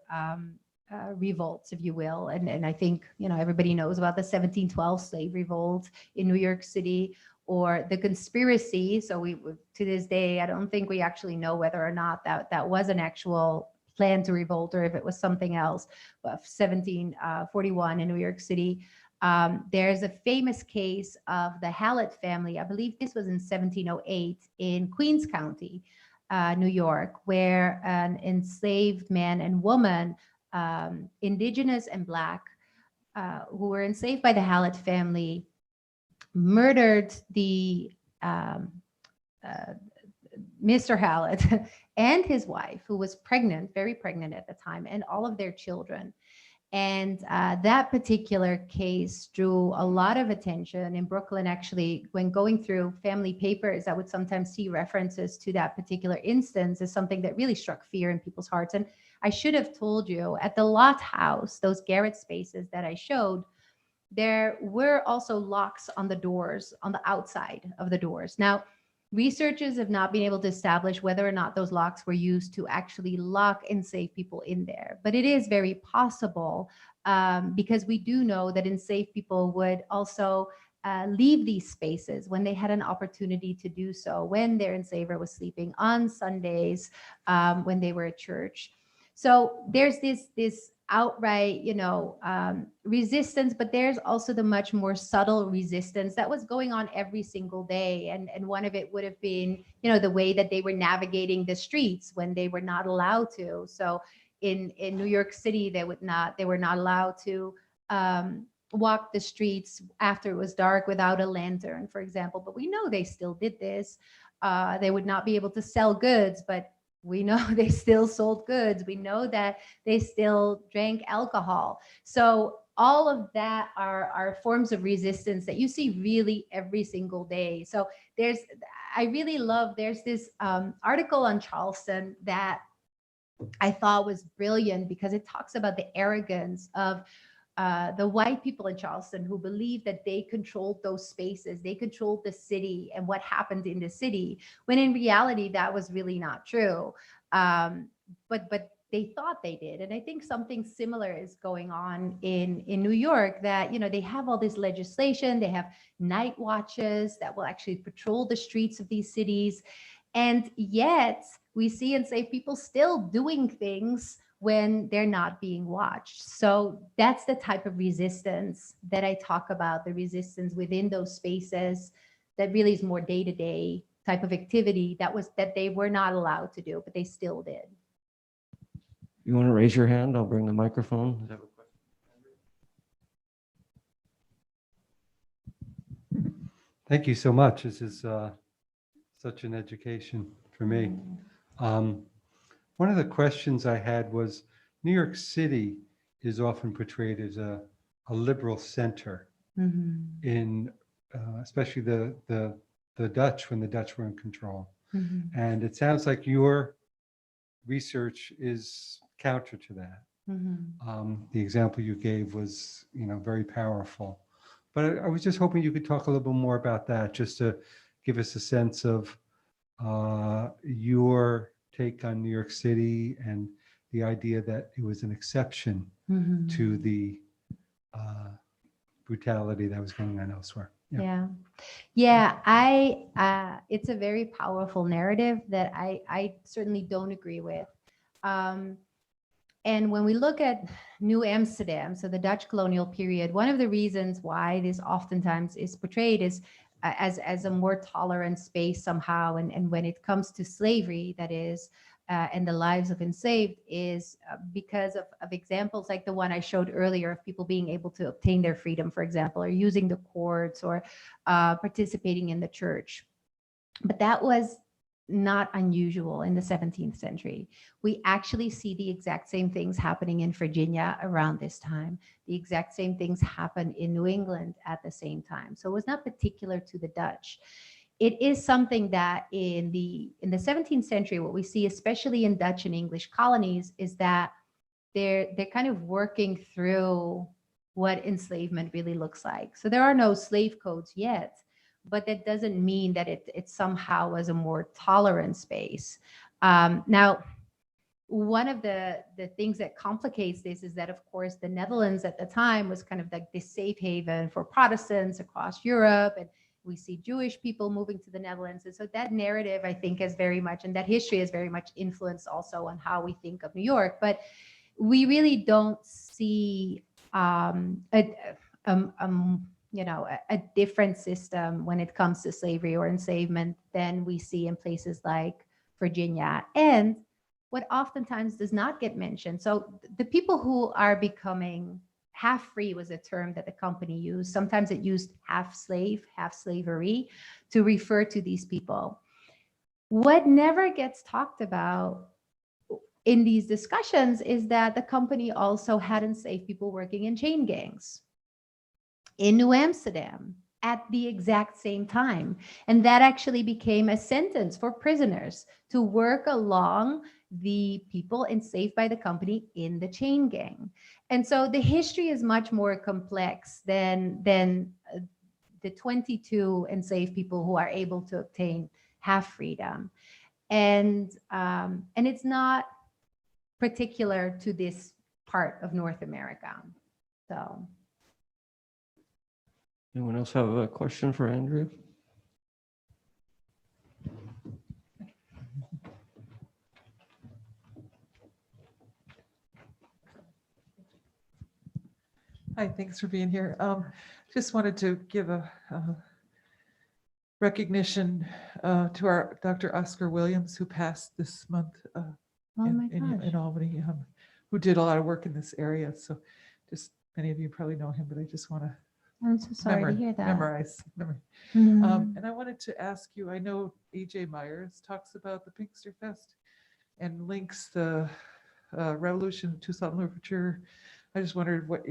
revolts, if you will. And I think, everybody knows about the 1712 slave revolt in New York City, or the conspiracy. So to this day, I don't think we actually know whether or not that was an actual plan to revolt, or if it was something else. But 1741 in New York City. There's a famous case of the Hallett family. I believe this was in 1708 in Queens County, New York, where an enslaved man and woman, indigenous and Black, who were enslaved by the Hallett family, murdered the Mr. Hallett and his wife, who was pregnant, very pregnant at the time, and all of their children. And that particular case drew a lot of attention in Brooklyn. Actually, when going through family papers, I would sometimes see references to that particular instance as something that really struck fear in people's hearts. And I should have told you, at the Lot House, those garret spaces that I showed, there were also locks on the doors, on the outside of the doors. Now, researchers have not been able to establish whether or not those locks were used to actually lock enslaved people in there. But it is very possible, because we do know that enslaved people would also leave these spaces when they had an opportunity to do so, when their enslaver was sleeping, on Sundays, when they were at church. So there's this outright, resistance, but there's also the much more subtle resistance that was going on every single day. And one of it would have been, the way that they were navigating the streets when they were not allowed to. So in New York City, they were not allowed to walk the streets after it was dark without a lantern, for example. But we know they still did this. They would not be able to sell goods, but we know they still sold goods. We know that they still drank alcohol. So all of that are forms of resistance that you see really every single day. So there's this article on Charleston that I thought was brilliant because it talks about the arrogance of the white people in Charleston who believed that they controlled those spaces, they controlled the city and what happened in the city, when in reality that was really not true. But they thought they did, and I think something similar is going on in New York. That they have all this legislation, they have night watches that will actually patrol the streets of these cities, and yet we see enslaved people still doing things when they're not being watched. So that's the type of resistance that I talk about, the resistance within those spaces that really is more day-to-day type of activity that they were not allowed to do, but they still did. You want to raise your hand? I'll bring the microphone. Is that a question? Thank you so much. This is such an education for me. One of the questions I had was, New York City is often portrayed as a liberal center in especially the Dutch, when the Dutch were in control. And it sounds like your research is counter to that. The example you gave was, very powerful. But I was just hoping you could talk a little bit more about that, just to give us a sense of your take on New York City and the idea that it was an exception to the brutality that was going on elsewhere. It's a very powerful narrative that I certainly don't agree with. And when we look at New Amsterdam, so the Dutch colonial period, one of the reasons why this oftentimes is portrayed is as a more tolerant space somehow. And when it comes to slavery, that is, and the lives of enslaved, is because of examples like the one I showed earlier of people being able to obtain their freedom, for example, or using the courts or participating in the church. But that was not unusual in the 17th century. We actually see the exact same things happening in Virginia around this time. The exact same things happen in New England at the same time. So it was not particular to the Dutch. It is something that in the 17th century, what we see, especially in Dutch and English colonies, is that they're kind of working through what enslavement really looks like. So there are no slave codes yet, but that doesn't mean that it somehow was a more tolerant space. Now, one of the things that complicates this is that, of course, the Netherlands at the time was kind of like this safe haven for Protestants across Europe, and we see Jewish people moving to the Netherlands. And so that narrative, I think, is very much, and that history is very much influenced also on how we think of New York. But we really don't see a different system when it comes to slavery or enslavement than we see in places like Virginia. And what oftentimes does not get mentioned, so the people who are becoming half free was a term that the company used. Sometimes it used half slave, half slavery to refer to these people. What never gets talked about in these discussions is that the company also had enslaved people working in chain gangs in New Amsterdam at the exact same time. And that actually became a sentence for prisoners to work along the people enslaved by the company in the chain gang. And so the history is much more complex than the 22 enslaved people who are able to obtain half freedom. And it's not particular to this part of North America. So. Anyone else have a question for Andrea? Hi, thanks for being here. Just wanted to give a recognition to our Dr. Oscar Williams, who passed this month in Albany, who did a lot of work in this area. So just many of you probably know him, but I just want to I'm so sorry to hear that. memorize. Mhm. And I wanted to ask you, I know E.J. Myers talks about the Pinkster Fest and links the Revolution of Tucson literature. I just wondered what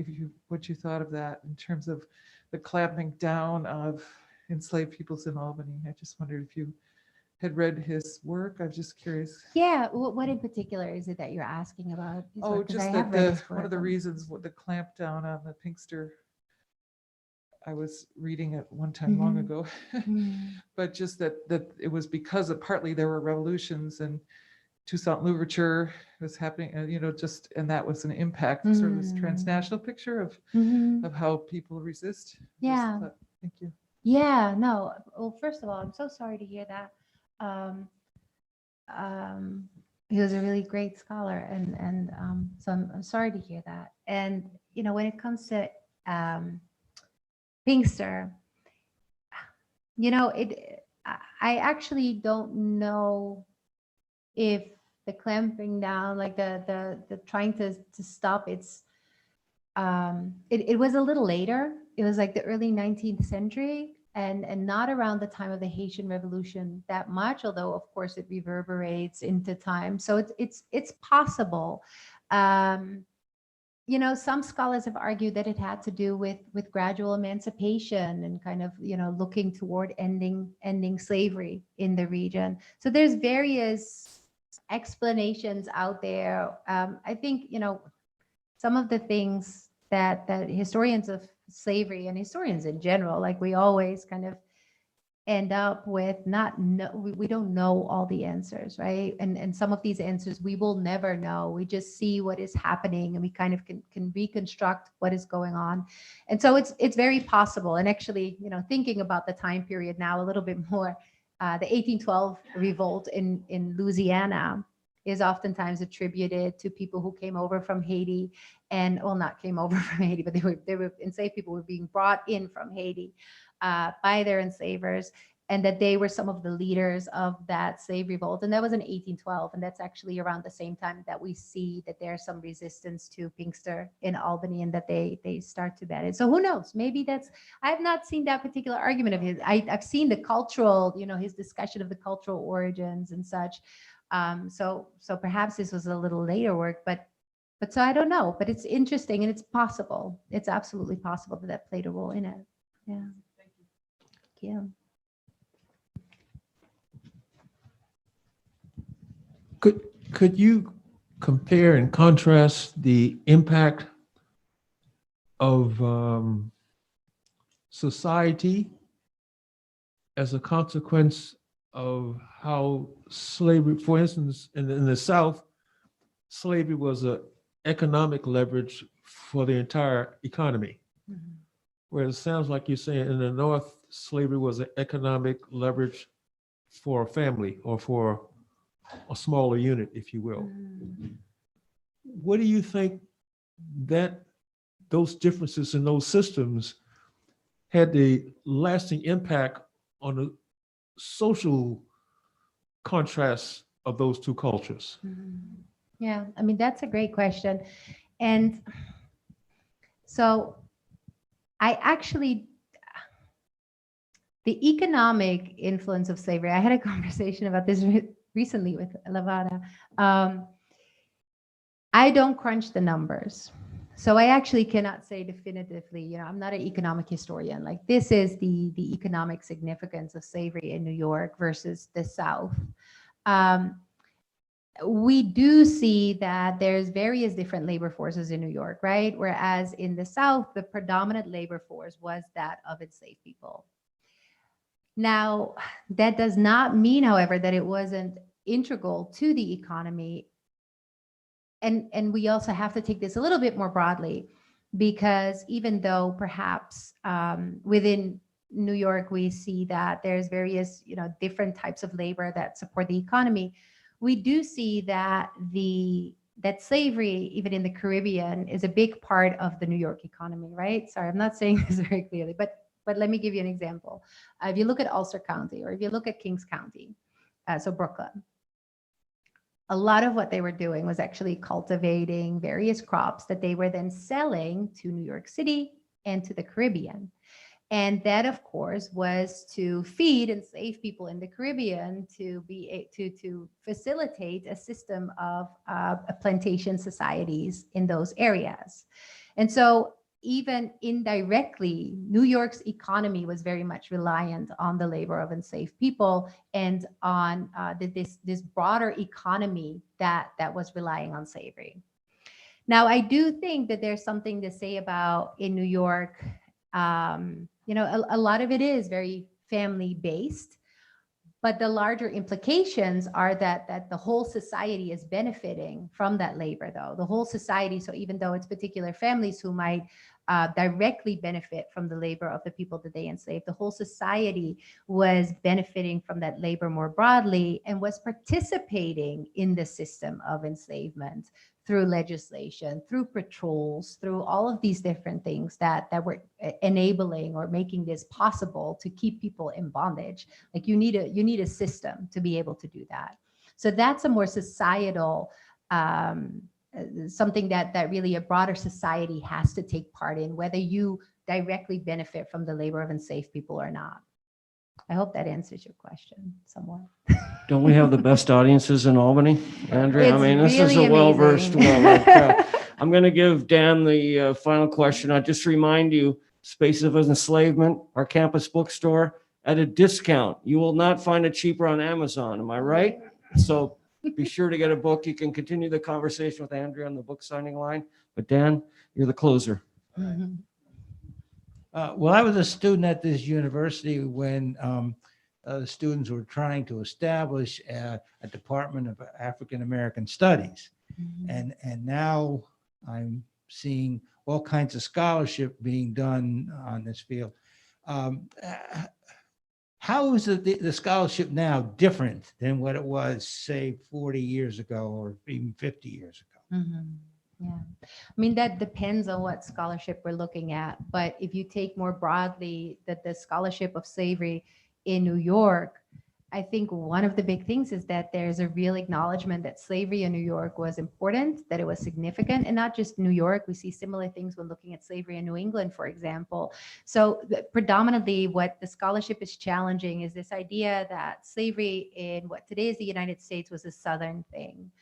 you thought of that in terms of the clamping down of enslaved peoples in Albany. I just wondered if you had read his work. I'm just curious. Yeah, what in particular is it that you're asking about? his Oh, work? 'Cause just I that have read the, his one of work. the reasons what the clampdown on the Pinkster, I was reading it one time long Mhm. ago, Mm. but just that it was because of partly there were revolutions and Toussaint Louverture was happening, and just, and that was an impact, sort of this transnational picture Mhm. of how people resist. Just Yeah. thank you. Yeah, no. Well, first of all, I'm so sorry to hear that. Um, he was a really great scholar, and so I'm sorry to hear that. And when it comes to Pinkster, I actually don't know if the clamping down, like the trying to stop it was a little later. It was like the early 19th century and not around the time of the Haitian Revolution that much, although of course it reverberates into time. So it's possible. Some scholars have argued that it had to do with gradual emancipation and kind of looking toward ending slavery in the region. So there's various explanations out there. I think some of the things that historians of slavery and historians in general, like we always kind of end up with we don't know all the answers, right? And some of these answers we will never know. We just see what is happening and we kind of can reconstruct what is going on. And so it's very possible. And actually, thinking about the time period now a little bit more, the 1812 revolt in Louisiana is oftentimes attributed to people who came over from Haiti and, well, not came over from Haiti, but they were enslaved people were being brought in from Haiti by their enslavers, and that they were some of the leaders of that slave revolt. And that was in 1812. And that's actually around the same time that we see that there's some resistance to Pinkster in Albany and that they start to ban it. So who knows? Maybe I have not seen that particular argument of his. I've seen the cultural, his discussion of the cultural origins and such. So perhaps this was a little later work, but so I don't know, but it's interesting and it's possible. It's absolutely possible that played a role in it. Yeah. Thank you. Could you compare and contrast the impact of society as a consequence of how slavery, for instance, in the South, slavery was an economic leverage for the entire economy. Mhm. Whereas it sounds like you're saying in the North, slavery was an economic leverage for a family or for a smaller unit, if you will. Mhm. What do you think that those differences in those systems had the lasting impact on the social contrast of those two cultures? Mhm. Yeah, I mean, that's a great question. And so the economic influence of slavery, I had a conversation about this recently with Lavada. I don't crunch the numbers. So I actually cannot say definitively, I'm not an economic historian. Like, this is the economic significance of slavery in New York versus the South. We do see that there's various different labor forces in New York, right? Whereas in the South, the predominant labor force was that of enslaved people. Now, that does not mean, however, that it wasn't integral to the economy. And we also have to take this a little bit more broadly, because even though perhaps within New York, we see that there's various, different types of labor that support the economy, we do see that that slavery, even in the Caribbean, is a big part of the New York economy, right? Sorry, I'm not saying this very clearly, but let me give you an example. If you look at Ulster County, or if you look at Kings County, so Brooklyn, a lot of what they were doing was actually cultivating various crops that they were then selling to New York City and to the Caribbean. And that, of course, was to feed enslaved people in the Caribbean to facilitate a system of plantation societies in those areas. And so even indirectly, New York's economy was very much reliant on the labor of enslaved people and on this broader economy that was relying on slavery. Now, I do think that there's something to say about in New York, you know, a lot of it is very family based, but the larger implications are that the whole society is benefiting from that labor, though. The whole society, so even though it's particular families who might directly benefit from the labor of the people that they enslaved, the whole society was benefiting from that labor more broadly and was participating in the system of enslavement through legislation, through patrols, through all of these different things that were enabling or making this possible to keep people in bondage. Like you need a system to be able to do that. So that's a more societal, something that really a broader society has to take part in, whether you directly benefit from the labor of enslaved people or not. I hope that answers your question somewhat. Don't we have the best audiences in Albany, Andrea? It's I mean, this is really a well-versed, amazing. well-read crowd. I'm going to give Dan the final question. I'll just remind you, Spaces of Enslavement, our campus bookstore, at a discount. You will not find it cheaper on Amazon. Am I right? So be sure to get a book. You can continue the conversation with Andrea on the book signing line. But Dan, you're the closer. Mhm. Well, I was a student at this university when the students were trying to establish a Department of African American Studies. Mhm. And now I'm seeing all kinds of scholarship being done on this field. How is the scholarship now different than what it was, say, 40 years ago or even 50 years ago? Mhm. Yeah, I mean, that depends on what scholarship we're looking at. But if you take more broadly that the scholarship of slavery in New York, I think one of the big things is that there's a real acknowledgement that slavery in New York was important, that it was significant, and not just New York. We see similar things when looking at slavery in New England, for example. So predominantly what the scholarship is challenging is this idea that slavery in what today is the United States was a Southern thing.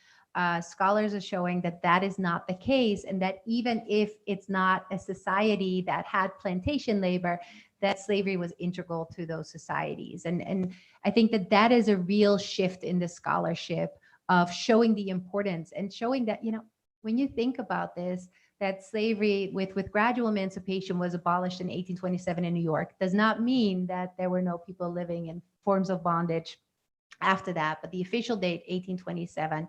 Scholars are showing that that is not the case, and that even if it's not a society that had plantation labor, that slavery was integral to those societies. And I think that that is a real shift in the scholarship of showing the importance and showing that, you know, when you think about this, that slavery with gradual emancipation was abolished in 1827 in New York does not mean that there were no people living in forms of bondage after that. But the official date, 1827,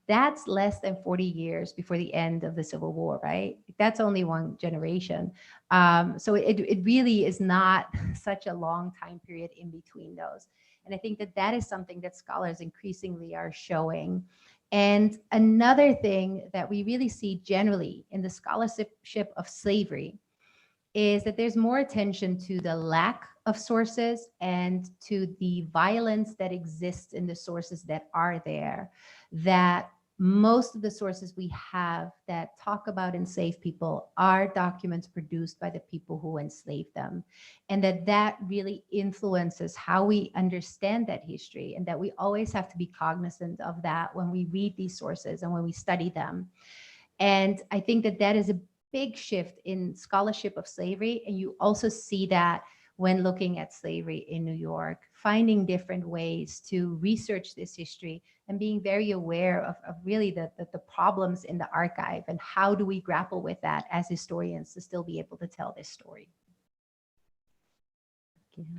that's less than 40 years before the end of the Civil War, right? That's only one generation. So it really is not such a long time period in between those. And I think that that is something that scholars increasingly are showing. And another thing that we really see generally in the scholarship of slavery is that there's more attention to the lack of sources and to the violence that exists in the sources that are there, that most of the sources we have that talk about enslaved people are documents produced by the people who enslaved them, and that really influences how we understand that history, and that we always have to be cognizant of that when we read these sources and when we study them. And I think that that is a big shift in scholarship of slavery. And you also see that when looking at slavery in New York, finding different ways to research this history and being very aware of really the problems in the archive and how do we grapple with that as historians to still be able to tell this story.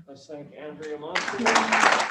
Let's thank Andrea Mosterman.